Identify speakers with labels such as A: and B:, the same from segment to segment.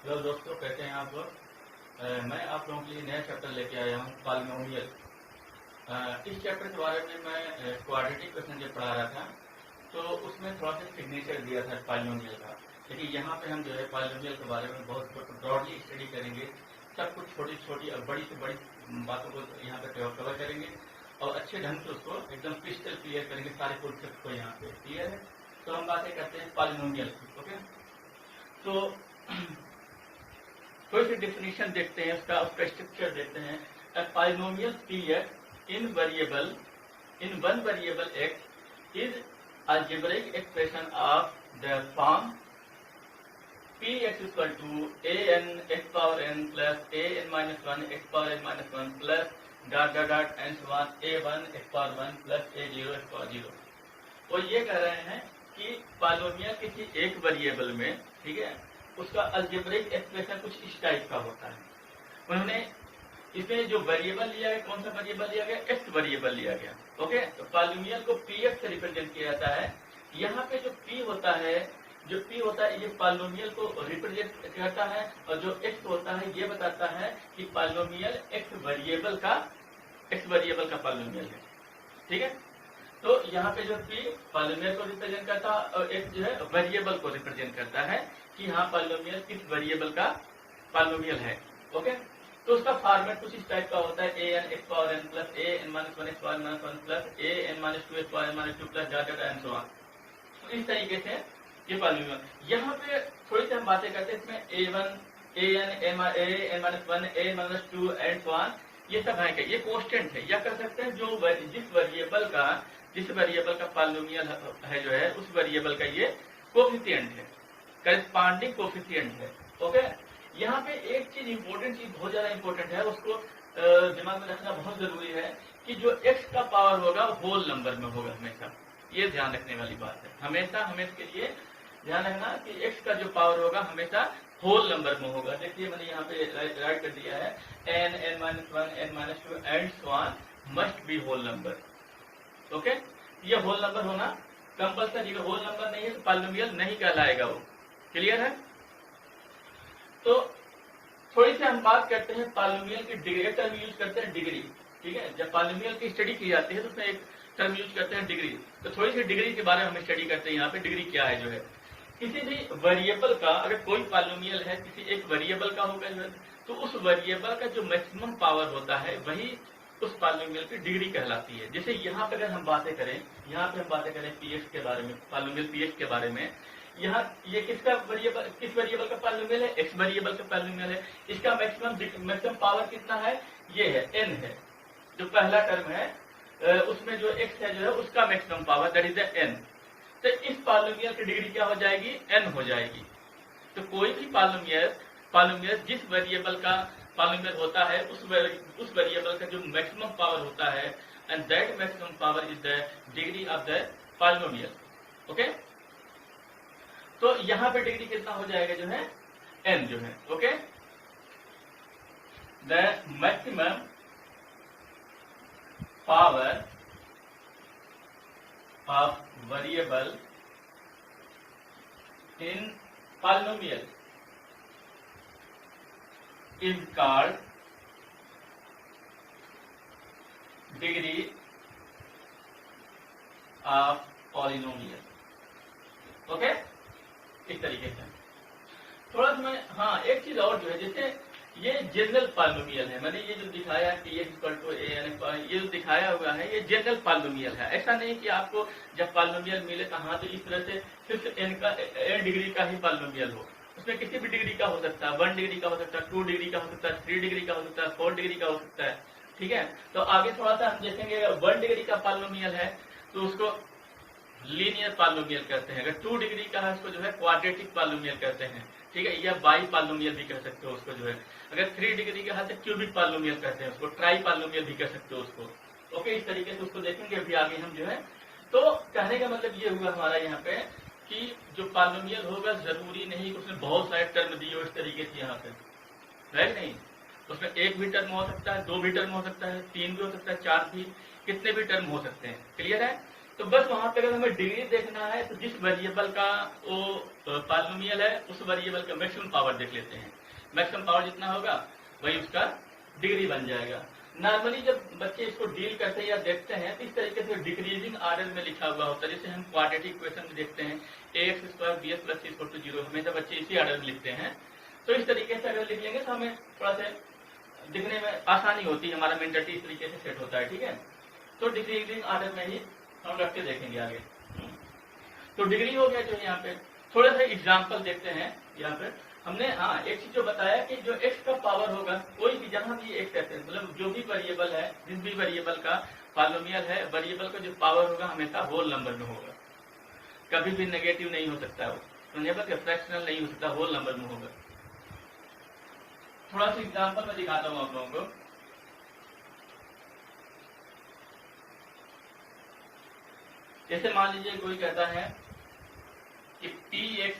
A: Hello दोस्तों, कैसे हैं आप लोग। मैं आप लोगों के लिए नया चैप्टर लेके आया हूँ, पॉलिनोमियल। इस चैप्टर के बारे में मैं क्वाड्रेटिक क्वेश्चन जब पढ़ा रहा था तो उसमें थोड़ा सा सिग्नेचर दिया था पॉलिनोमियल का। लेकिन यहाँ पे हम जो है पॉलिनोमियल के बारे में बहुत ब्रॉडली स्टडी करेंगे। सब कुछ छोटी छोटी और बड़ी से बड़ी बातों को यहाँ पे कवर करेंगे और अच्छे ढंग से उसको एकदम क्रिस्टल क्लियर करेंगे, सारे कॉन्सेप्ट को यहाँ पे क्लियर है। तो हम बातें करते हैं पॉलिनोमियल की। ओके, तो थोड़ी सी डेफिनेशन देखते हैं उसका स्ट्रक्चर देखते हैं। A polynomial px in one variable x is algebraic expression of the form px equal to an x power n plus an minus 1 x power n minus 1 plus dot dot dot and so on a1 x power 1 plus a0 x power 0। वो ये कह रहे हैं कि polynomial किसी एक variable में, ठीक है, उसका अलजेब्रिक एक्सप्रेशन कुछ इस टाइप का होता है। उन्होंने इसमें जो वेरिएबल लिया है, कौन सा वेरिएबल लिया गया, एक्स वेरिएबल लिया गया। ओके, तो पॉलिनोमियल को पी एक्स से रिप्रेजेंट किया जाता है। यहाँ पे जो पी होता है, ये पॉलिनोमियल को रिप्रेजेंट करता है, और जो एक्स होता है ये बताता है कि पॉलिनोमियल एक्स वेरिएबल का पॉलिनोमियल है। ठीक है, तो यहाँ पे जो पी पॉलिनोमियल को रिप्रेजेंट करता है और एक्स जो है वेरिएबल को रिप्रेजेंट करता है कि हाँ पॉलिनोमियल किस वेरिएबल का पॉलिनोमियल है। ओके, तो उसका फॉर्मेट कुछ इस टाइप का होता है, a n x power n plus a N minus 1 x power minus 1 plus a N minus 2 x power n minus 2 plus dot dot and so on. तो इस तरीके से ये पॉलिनोमियल। यहाँ पे थोड़ी सी हम बातें करते हैं, इसमें A one A N minus 1 A minus 2 and so on, ये सब है क्या, ये कांस्टेंट है। या कर सकते हैं जो जिस वेरिएबल का पॉलिनोमियल है जो है उस वेरिएबल का ये कोफिशिएंट है, करेस्पॉन्डिंग कोफिशिएंट है। ओके, यहाँ पे एक चीज इंपॉर्टेंट, चीज बहुत ज्यादा इंपॉर्टेंट है, उसको दिमाग में रखना बहुत जरूरी है कि जो x का पावर होगा होल नंबर में होगा हमेशा। ये ध्यान रखने वाली बात है, हमेशा के लिए ध्यान रखना कि x का जो पावर होगा हमेशा होल नंबर में होगा। देखिए मैंने यहाँ पे राइट कर दिया है, n n minus 1 n minus 2 and so on must be whole number. Okay, ये होल नंबर होना कंपल्सरी है। होल नंबर नहीं है तो पॉलिनोमियल नहीं कहलाएगा वो। क्लियर है। तो थोड़ी सी हम बात करते हैं पॉलिनोमियल की डिग्री। टर्म यूज करते हैं डिग्री। ठीक है, जब पॉलिनोमियल की स्टडी की जाती है तो उसमें एक टर्म यूज करते हैं डिग्री। तो थोड़ी सी डिग्री के बारे में हम स्टडी करते हैं। यहाँ पे डिग्री क्या है, जो है किसी भी वेरिएबल का, अगर कोई पॉलिनोमियल है किसी एक वेरिएबल का होगा जो है, तो उस वेरिएबल का जो मैक्सिमम पावर होता है वही उस पॉलिनोमियल की डिग्री कहलाती है। जैसे यहाँ पे अगर हम बातें करें, पीएक्स के बारे में, पॉलिनोमियल पीएक्स के बारे में, यहाँ ये किस वेरिएबल का पॉलिनोमियल है, एक्स वेरिएबल का पॉलिनोमियल है। इसका मैक्सिमम पावर कितना है, ये है एन है। जो पहला टर्म है उसमें जो एक्स है जो है उसका maximum power that is an. तो इस पॉलिनोमियल की डिग्री क्या हो जाएगी, एन हो जाएगी। तो कोई भी पॉलिनोमियल जिस वेरिएबल का पॉलिनोमियल होता है उस वेरिएबल का जो मैक्सिमम पावर होता है, and that maximum power is the degree of the polynomial. Okay, तो यहाँ पे डिग्री कितना हो जाएगा, जो है n जो है। Okay, the maximum power of variable in polynomial is called degree of polynomial। Okay, इस तरीके से थोड़ा सा मैं, हाँ एक चीज और जो है, जैसे ये जनरल पॉलिनोमियल है। मैंने ये जो दिखाया कि ये जो दिखाया हुआ है ये जनरल पॉलिनोमियल है। ऐसा नहीं कि आपको जब पॉलिनोमियल मिले तो हाँ तो इस तरह से सिर्फ n डिग्री का ही पॉलिनोमियल हो। उसमें किसी भी डिग्री का हो सकता है, 1 डिग्री का हो सकता है, 2 डिग्री का हो सकता है, 3 डिग्री का हो सकता है, 4 डिग्री का हो सकता है। ठीक है, तो आगे थोड़ा सा हम देखेंगे। 1 डिग्री का पॉलिनोमियल है तो उसको लीनियर पॉलिनोमियल कहते हैं। अगर 2 डिग्री का है उसको जो है क्वाड्रेटिक पॉलिनोमियल कहते हैं। ठीक है, या बाई पॉलिनोमियल भी कह सकते हो उसको जो है। अगर 3 डिग्री का है तो क्यूबिक पॉलिनोमियल कहते हैं उसको, ट्राई पॉलिनोमियल भी कह सकते हो उसको। ओके, इस तरीके से उसको देखेंगे अभी आगे हम जो है। तो कहने का मतलब ये हुआ हमारा यहाँ पे कि जो पॉलिनोमियल होगा जरूरी नहीं कि उसमें बहुत सारे टर्म दिए हो इस तरीके से यहाँ पे, है नहीं। उसमें एक भी टर्म हो सकता है, 2 भी टर्म हो सकता है, 3 भी हो सकता है, 4 भी, कितने भी टर्म हो सकते हैं। क्लियर है। तो बस वहां पे अगर हमें डिग्री देखना है तो जिस वेरिएबल का वो पॉलिनोमियल है उस वेरिएबल का मैक्सिमम पावर देख लेते हैं। मैक्सिमम पावर जितना होगा वही उसका डिग्री बन जाएगा। नॉर्मली जब बच्चे इसको डील करते हैं या देखते हैं तो इस तरीके से डिक्रीजिंग ऑर्डर में लिखा हुआ होता है, जैसे हम क्वाड्रेटिक इक्वेशन में देखते हैं ax² bs + c = 0, हमेशा बच्चे इसी ऑर्डर में लिखते हैं। तो इस तरीके से अगर लिख लेंगे तो हमें थोड़ा सा दिखने में आसानी होती है, हमारा मेंटलिटी इस तरीके से सेट होता है, ठीक है। तो डिक्रीजिंग ऑर्डर में ही हम रख के देखेंगे आगे। तो डिग्री हो गया जो यहाँ पे। थोड़ा सा एग्जाम्पल देखते हैं यहाँ पे। हमने एक चीज जो बताया कि जो x का पावर होगा, कोई भी जहां भी x कहते हैं, मतलब जो भी वेरिएबल है, जिस भी वेरिएबल का पॉलिनोमियल है, वेरिएबल का जो पावर होगा हमेशा होल नंबर में होगा, कभी भी नेगेटिव नहीं हो सकता वो, तो नेबर फ्रैक्शनल नहीं हो सकता, होल नंबर में होगा। थोड़ा सा एग्जाम्पल मैं दिखाता हूँ आप लोगों को। जैसे मान लीजिए कोई कहता है कि px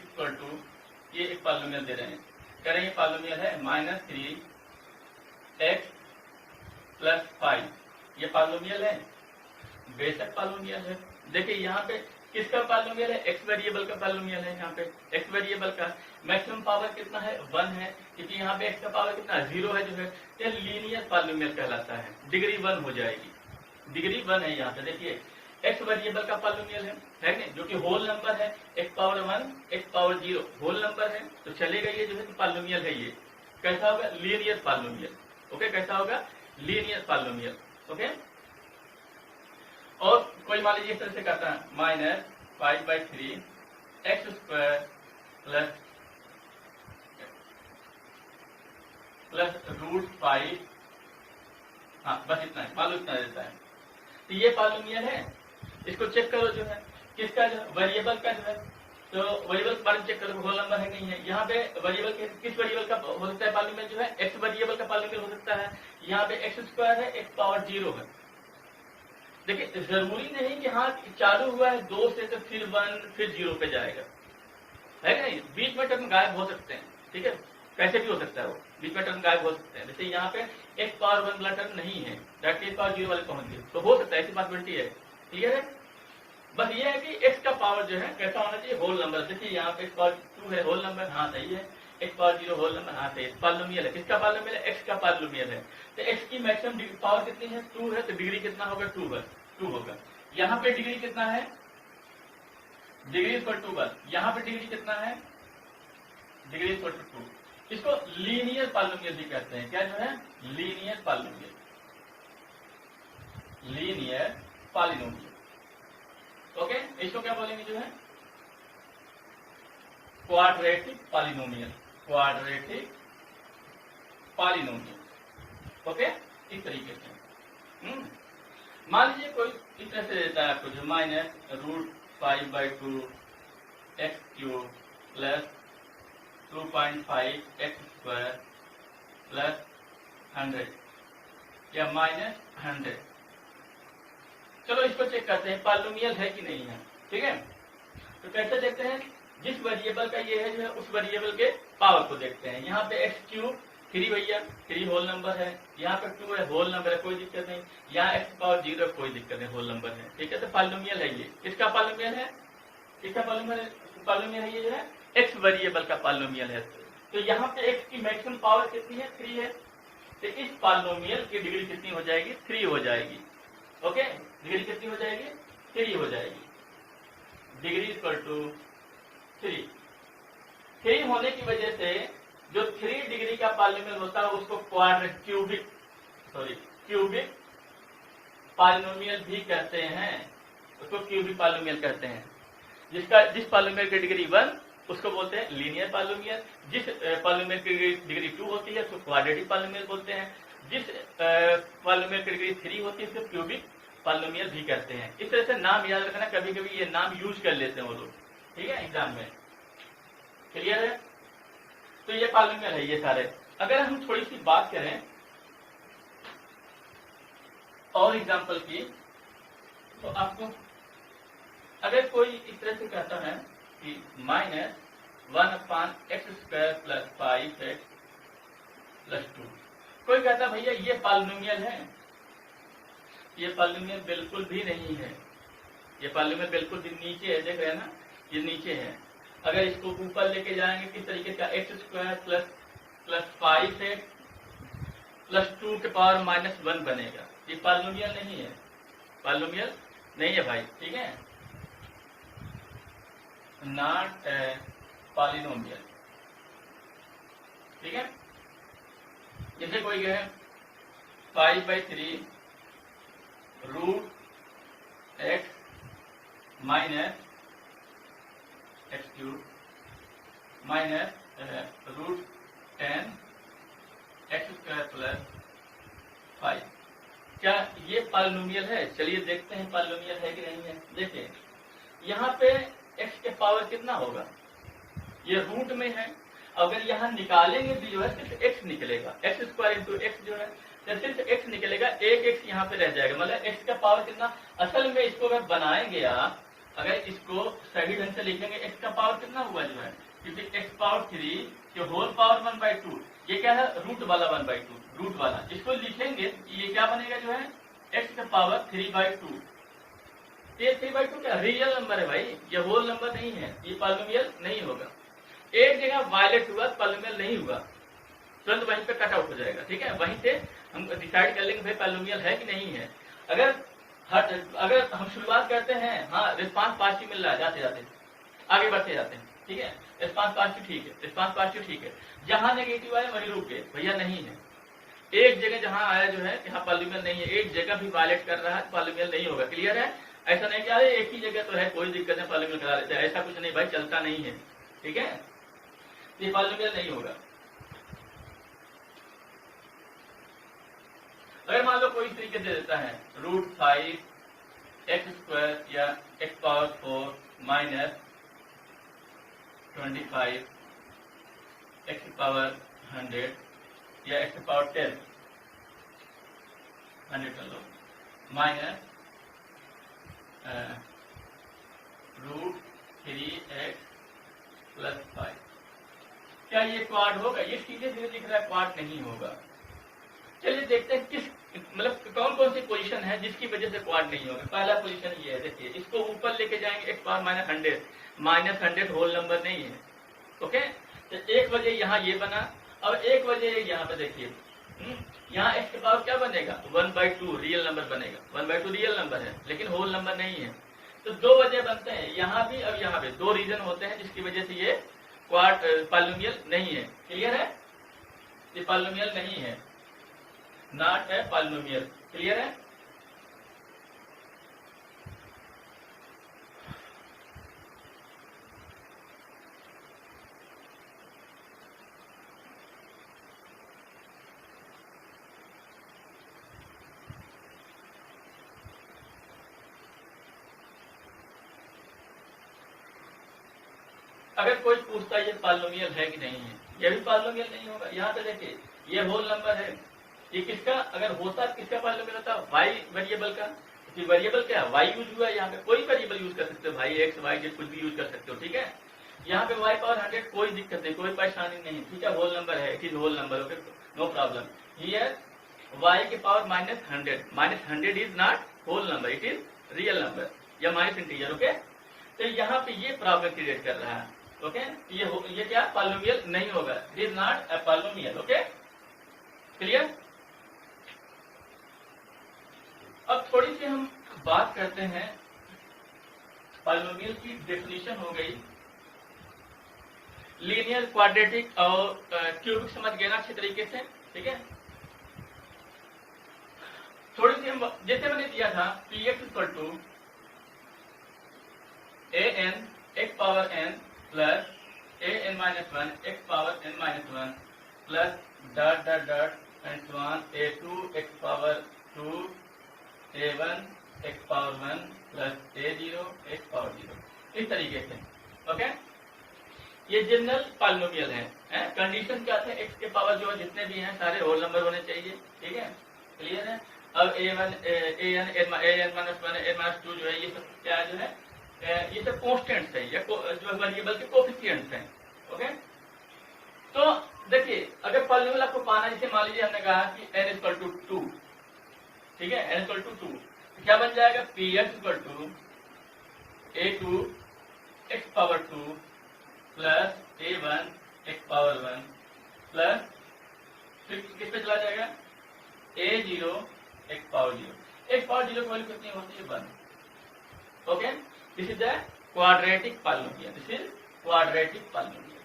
A: ये एक पॉलिनोमियल दे रहे हैं, कह रहे हैं पॉलिनोमियल है -3x + 5, ये पॉलिनोमियल है, बेशक पॉलिनोमियल है। देखिए यहाँ पे किसका पॉलिनोमियल है, x वेरिएबल का पॉलिनोमियल है। यहाँ पे x वेरिएबल का मैक्सिमम पावर कितना है, 1 है, क्योंकि यहाँ पे x का पावर कितना है, 0 है जो है, ये लीनियर पॉलिनोमियल कहलाता है, डिग्री 1 हो जाएगी, डिग्री 1 है। यहाँ पे देखिए x वेरिएबल का पॉलिनोमियल है नहीं, जो कि होल नंबर है, x power 1 x power 0 whole number है, तो चलेगा ये जो है पॉलिनोमियल है। ये कैसा होगा, लीनियर पॉलिनोमियल। ओके, कैसा होगा, लीनियर पॉलिनोमियल। ओके, और कोई मान लीजिए इस तरह से कहता है -5/3 x² प्लस √5, हाँ बस इतना है, मान लो इतना देता है। तो ये पॉलिनोमियल है, इसको चेक करो जो है किसका, जो वेरिएबल का जो है, तो वेरिएबल के बारे में चेक करो होल नंबर है नहीं है। यहाँ पे वेरिएबल किस वेरिएबल का हो सकता है पॉलिनोमियल जो है, x वेरिएबल का पॉलिनोमियल हो सकता है। यहाँ पे x² है, x पावर 0 है। देखिए जरूरी नहीं कि हाँ चालू हुआ है 2 से तो फिर 1 फिर 0 पे जाएगा, है नहीं, बीच में टर्म गायब हो सकते हैं, ठीक है, कैसे भी हो सकता है वो, बीच में टर्म गायब हो सकते हैं। जैसे यहाँ पे x पावर 1 वाला टर्म नहीं है, डायरेक्टली x पावर 0 वाले पहुंच गए, तो हो सकता है, ऐसी पॉसिबिलिटी है, क्लियर है। बस ये है कि x का पावर जो है कैसा होना चाहिए, होल नंबर। देखिए यहाँ पे x पावर 2 है, होल नंबर, हाँ सही है, x पावर 0 होल नंबर, हाँ सही है, पॉलिनोमियल है। किसका पॉलिनोमियल है, x का पॉलिनोमियल है। तो x की मैक्सिमम पावर कितनी है, 2 है, तो डिग्री कितना होगा, 2 होगा। यहाँ पे डिग्री कितना है, डिग्री = 2, यहाँ पे डिग्री कितना है, डिग्री = 2। इसको लीनियर पॉलिनोमियल भी कहते हैं, क्या जो है, linear polynomial, linear polynomial. Okay, इसको क्या बोलेंगे जो है, quadratic polynomial, quadratic polynomial. Okay, इस तरीके से। मान लीजिए कोई इस तरह से देता है आपको जो -√5/2 x³ प्लस 2.5 x² प्लस 100 या -100। चलो इसको चेक करते हैं पॉलिनोमियल है कि नहीं है, ठीक है। तो कैसे देखते हैं, जिस वेरिएबल का ये है जो है उस वेरिएबल के पावर को देखते हैं। यहाँ पे x³ 3 भैया, 3 होल नंबर है, यहाँ पे 2 है, होल नंबर है, कोई दिक्कत नहीं, यहाँ x पावर 0 कोई दिक्कत नहीं, होल नंबर है, ठीक है। तो पॉलिनोमियल है ये, किसका पॉलिनोमियल है, किसका पॉलिनोमियल है, ये जो है x वेरिएबल का पॉलिनोमियल है। तो यहाँ पे x की मैक्सिमम पावर कितनी है, 3 है, तो इस पॉलिनोमियल की डिग्री कितनी हो जाएगी, 3 हो जाएगी। ओके, डिग्री कितनी हो जाएगी, 3 हो जाएगी, डिग्री = 3 होने की वजह से जो 3 डिग्री का पॉलिनोमियल होता है उसको क्यूबिक पॉलिनोमियल भी कहते हैं, उसको क्यूबिक पॉलिनोमियल कहते हैं। जिस पॉलिनोमियल की डिग्री 1 उसको बोलते हैं लीनियर पॉलिनोमियल, जिस पॉलिनोमियल की डिग्री 2 होती है उसको क्वाड्रेटिक पॉलिनोमियल बोलते हैं, जिस पॉलिनोमियल की डिग्री 3 होती है उसको क्यूबिक पॉलिनोमियल भी कहते हैं। इस तरह से नाम याद रखना, कभी कभी ये नाम यूज कर लेते हैं वो लोग, ठीक है, एग्जाम में, क्लियर है। तो ये पॉलिनोमियल है ये सारे। अगर हम थोड़ी सी बात करें और एग्जाम्पल की, तो आपको अगर कोई इस तरह से कहता है कि -1/x² प्लस 5x प्लस 2, कोई कहता भैया ये पॉलिनोमियल है, ये पॉलिनोमियल बिल्कुल भी नहीं है, ये पॉलिनोमियल बिल्कुल भी नीचे है, देख रहे हैं ना, ये नीचे है। अगर इसको ऊपर लेके जाएंगे किस तरीके का, x² plus plus 5x plus 2 के पावर माइनस 1 बनेगा। ये पॉलिनोमियल नहीं है, पॉलिनोमियल नहीं है भाई, ठीक है, नॉट ए पॉलिनोमियल, ठीक है। जैसे कोई कहे 5/3 root x minus x³ minus root 10 x² plus 5, क्या ये पॉलिनोमियल है? चलिए देखते हैं पॉलिनोमियल है कि नहीं है। देखिए यहाँ पे x के पावर कितना होगा, ये रूट में है, अगर यहाँ निकालेंगे भी जो है सिर्फ x निकलेगा, x² इंटू x जो है तो सिर्फ x निकलेगा, एक x यहाँ पे रह जाएगा, मतलब x का पावर कितना। असल में इसको अगर बनाएंगे आप, अगर इसको सही ढंग से लिखेंगे x का पावर कितना हुआ जो है, क्योंकि x पावर 3 के होल पावर 1/2, ये क्या है रूट वाला 1/2, रूट वाला, इसको लिखेंगे ये क्या बनेगा जो है x का पावर 3/2। ये 3/2 क्या रियल नंबर है भाई, ये होल नंबर नहीं है, ये पॉलिनोमियल नहीं होगा। एक जगह वायलेट हुआ, पॉलिनोमियल नहीं हुआ, तुरंत वहीं पे कट आउट हो जाएगा, ठीक है। वहीं से हम डिसाइड कर लेंगे भाई पॉलिनोमियल है कि नहीं है। अगर हम शुरुआत करते हैं, हाँ रिस्पांस पॉजिटिव मिल रहा है, जाते जाते आगे बढ़ते जाते हैं, ठीक है, रिस्पांस पॉजिटिव ठीक है, रिस्पांस पॉजिटिव ठीक है। जहां नेगेटिव आया वहीं रुक गए, भैया नहीं है। एक जगह जहां आया जो है यहाँ पॉलिनोमियल नहीं है, एक जगह भी वायलेट कर रहा है, पॉलिनोमियल नहीं होगा। क्लियर है? ऐसा नहीं कि अरे एक ही जगह तो है, कोई दिक्कत है, पॉलिनोमियल करा लेते हैं, ऐसा कुछ नहीं भाई, चलता नहीं है, ठीक है, ये पॉलिनोमियल नहीं होगा। अगर मान लो कोई तरीके दे देता है रूट 5 x² या x power 4 minus 25 x power 100 या x पावर 10 100 कर लो माइनस रूट 3x प्लस 5, क्या ये क्वाड होगा? ये सीधे सीधे दिख रहा है, क्वाड नहीं होगा। चलिए देखते हैं किस मतलब कौन कौन सी पोजीशन है जिसकी वजह से क्वाड नहीं होगा। पहला पोजीशन ये है, देखिए इसको ऊपर लेके जाएंगे x power minus 100 whole number नहीं है, ओके। तो एक वजह यहाँ ये बना, और एक वजह यहाँ पे देखिए यहाँ x के पावर क्या बनेगा 1/2 रियल नंबर बनेगा, 1/2 रियल नंबर है लेकिन होल नंबर नहीं है। तो दो वजह बनते हैं, यहाँ भी और यहाँ पे दो रीजन होते हैं जिसकी वजह से ये क्वाड पॉलिनोमियल नहीं है। क्लियर है? ये पॉलिनोमियल नहीं है, नॉट है पॉलिनोमियल। क्लियर है? अगर कोई पूछता है ये पॉलिनोमियल है कि नहीं है, ये भी पॉलिनोमियल नहीं होगा। यहाँ पे देखिए ये होल नंबर है, ये किसका अगर होता किसका पॉलिनोमियल होता y वेरिएबल का, वेरिएबल क्या है y यूज हुआ है, यहाँ पे कोई वेरिएबल यूज कर सकते हो भाई, x y z कुछ भी यूज कर सकते हो, ठीक है। यहाँ पे y पावर 100 कोई दिक्कत नहीं, कोई परेशानी नहीं, ठीक है, होल नंबर है, it is whole number, okay, no problem. Here y के power minus 100 is not whole number, it is real number या माइनस इंटीजर, ओके। तो यहाँ पे ये प्रॉब्लम क्रिएट कर रहा है, ओके। ये क्या पॉलिनोमियल नहीं होगा, it is not a polynomial, okay. Clear? अब थोड़ी सी हम बात करते हैं, पॉलिनोमियल की डेफिनेशन हो गई, लीनियर, क्वाड्रेटिक और क्यूबिक समझ गए ना अच्छे तरीके से, ठीक है। थोड़ी सी हम जैसे मैंने दिया था px equal to an x power n plus an minus 1 x power n minus 1 plus dot dot dot and so on a2 x power 2 a1 x power 1 plus a0 x power 0, इस तरीके से, okay. ये general polynomial है, condition क्या थे, x के power जो जितने भी हैं सारे होल नंबर होने चाहिए, ठीक है। क्लियर है? अब an माइनस 1 an माइनस 2 जो है ये सब क्या जो है, ये सब कॉन्स्टेंट्स है या जो वेरिएबल के कोफिशिएंट्स हैं, ओके। तो देखिए अगर पॉलिनोमियल आपको पाना, जैसे मान लीजिए हमने कहा कि n इक्वल टू 2, ठीक है, n इक्वल टू 2, तो क्या बन जाएगा px equal to a2 x power 2 plus a1 x power 1 plus फिर किस पे चला जाएगा, a0 x power 0, x power 0 की वैल्यू कितनी होती है, 1। Okay, this is the quadratic polynomial, this is quadratic polynomial,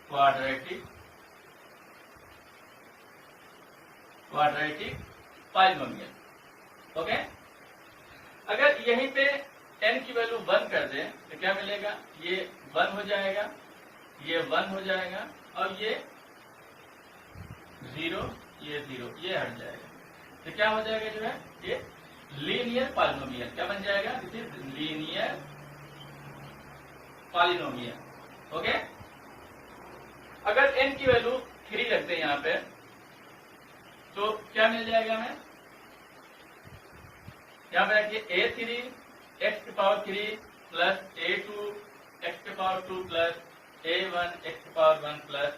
A: quadratic polynomial. Okay, अगर यहीं पे n की वैल्यू 1 कर दें तो क्या मिलेगा, ये 1 हो जाएगा, ये 1 हो जाएगा, और ये 0, ये 0, ये हट जाएगा। तो क्या हो जाएगा जो है, ये लीनियर पॉलिनोमियल क्या बन जाएगा, this is linear polynomial. Okay, अगर n की वैल्यू 3 रखते हैं यहाँ पे तो क्या मिल जाएगा हमें, यहाँ पे रखिए a3 x की पावर 3 प्लस a2 x की पावर 2 प्लस a1 x की पावर 1 प्लस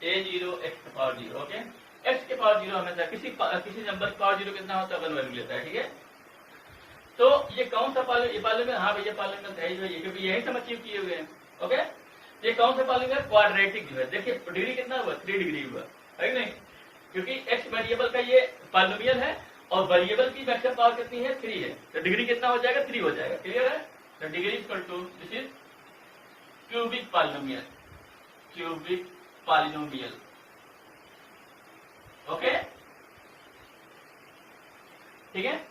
A: a0 x की पावर 0। ओके, x के पावर 0 हमेशा किसी नंबर की पावर 0 कितना होता है, 1 वैल्यू लेता है, ठीक है। तो ये कौन सा पॉलिनोमियल, हाँ भैया पॉलिनोमियल है जो है, क्योंकि यही हम अचीव किए हुए हैं। ओके, ये कौन सा पॉलिनोमियल, क्वाड्रेटिक जो है, देखिए डिग्री कितना हुआ, 3 डिग्री हुआ, है नहीं, क्योंकि x वेरिएबल का ये पॉलिनोमियल है और वेरिएबल की मैक्सिमम पावर कितनी है, 3 है, तो डिग्री कितना हो जाएगा, 3 हो जाएगा। क्लियर है, तो degree equal to this is cubic polynomial, cubic polynomial. Okay, ठीक है।